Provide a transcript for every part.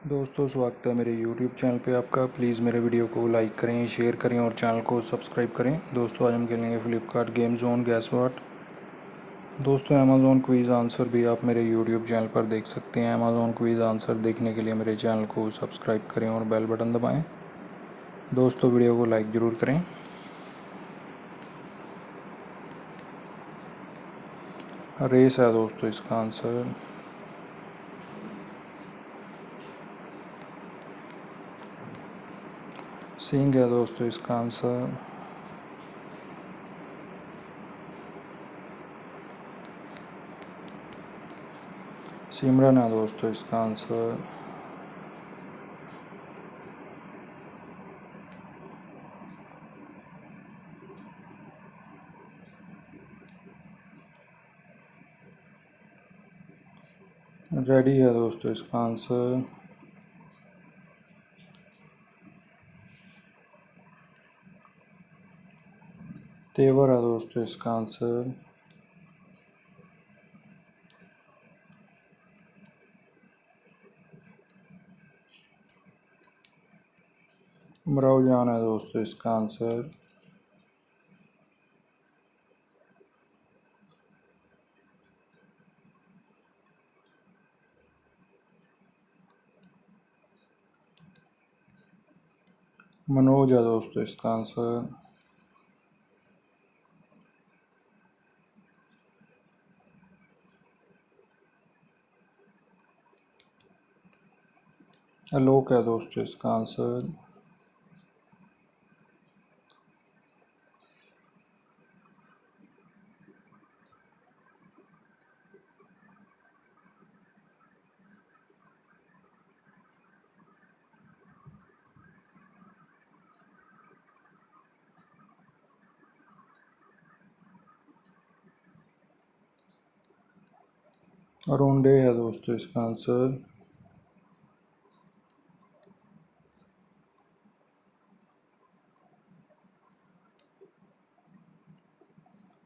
दोस्तों स्वागत है मेरे YouTube चैनल पे आपका। प्लीज़ मेरे वीडियो को लाइक करें, शेयर करें और चैनल को सब्सक्राइब करें। दोस्तों आज हम खेलेंगे Flipkart game zone gas what. दोस्तों अमेज़ॉन क्विज़ आंसर भी आप मेरे YouTube चैनल पर देख सकते हैं। अमेज़ॉन क्विज़ आंसर देखने के लिए मेरे चैनल को सब्सक्राइब करें और बेल बटन दबाएँ। दोस्तों वीडियो को लाइक ज़रूर करें। रेस है दोस्तों इसका आंसर। सिंह है दोस्तों इसका आंसर। सिमरन है दोस्तों इसका आंसर। रेडी है दोस्तों इसका आंसर। तेवर है दोस्तों इसका आंसर। उमराव जान है दोस्तों इसका आंसर। मनोज है दोस्तों इसका आंसर। आलोक है दोस्तों इसका आंसर। अरुण है दोस्तों इसका आंसर।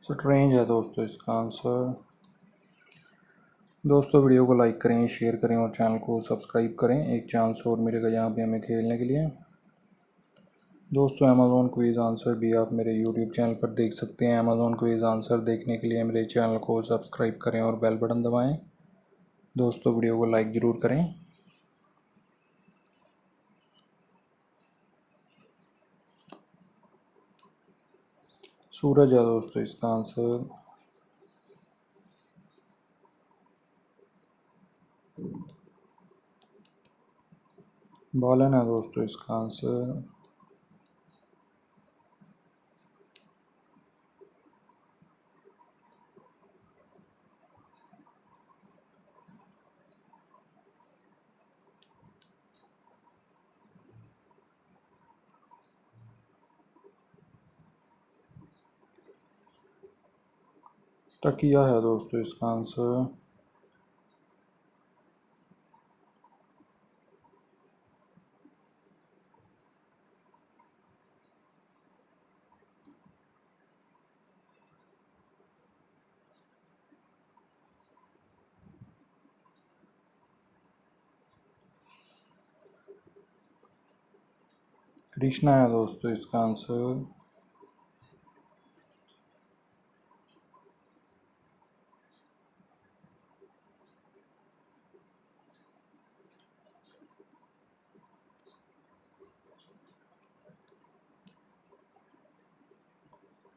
स्ट्रेंज है दोस्तों इसका आंसर। दोस्तों वीडियो को लाइक करें, शेयर करें और चैनल को सब्सक्राइब करें। एक चांस और मिलेगा यहाँ पे हमें खेलने के लिए। दोस्तों अमेज़ॉन क्विज़ आंसर भी आप मेरे यूट्यूब चैनल पर देख सकते हैं। अमेज़ॉन क्विज़ आंसर देखने के लिए मेरे चैनल को सब्सक्राइब करें और बेल बटन दबाएं। दोस्तों वीडियो को लाइक ज़रूर करें। सूरज है दोस्तों इसका आंसर। बालन है दोस्तों इसका आंसर। तकिया है दोस्तों इसका आंसर। कृष्णा है दोस्तों इसका आंसर।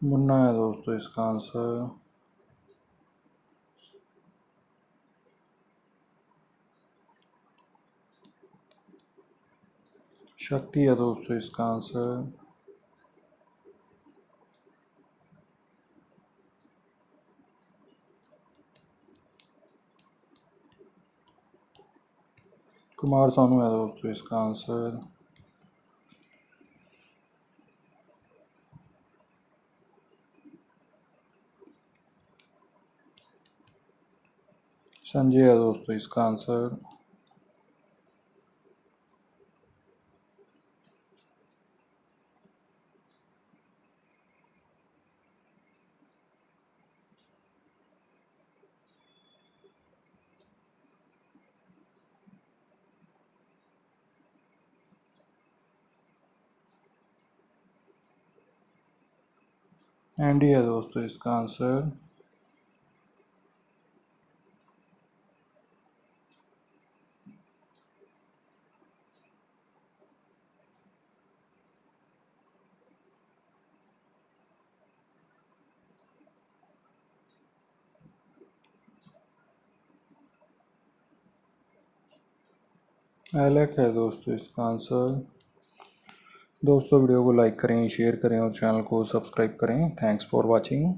मुन्ना है दोस्तों इसका आंसर। शक्ति है दोस्तों इसका आंसर। कुमार सानू है दोस्तों इसका आंसर। संजय है दोस्तों इसका आंसर। एंड ये है दोस्तों इसका आंसर। एलेक है दोस्तों इसका आंसर। दोस्तों वीडियो को लाइक करें, शेयर करें और चैनल को सब्सक्राइब करें। Thanks for watching.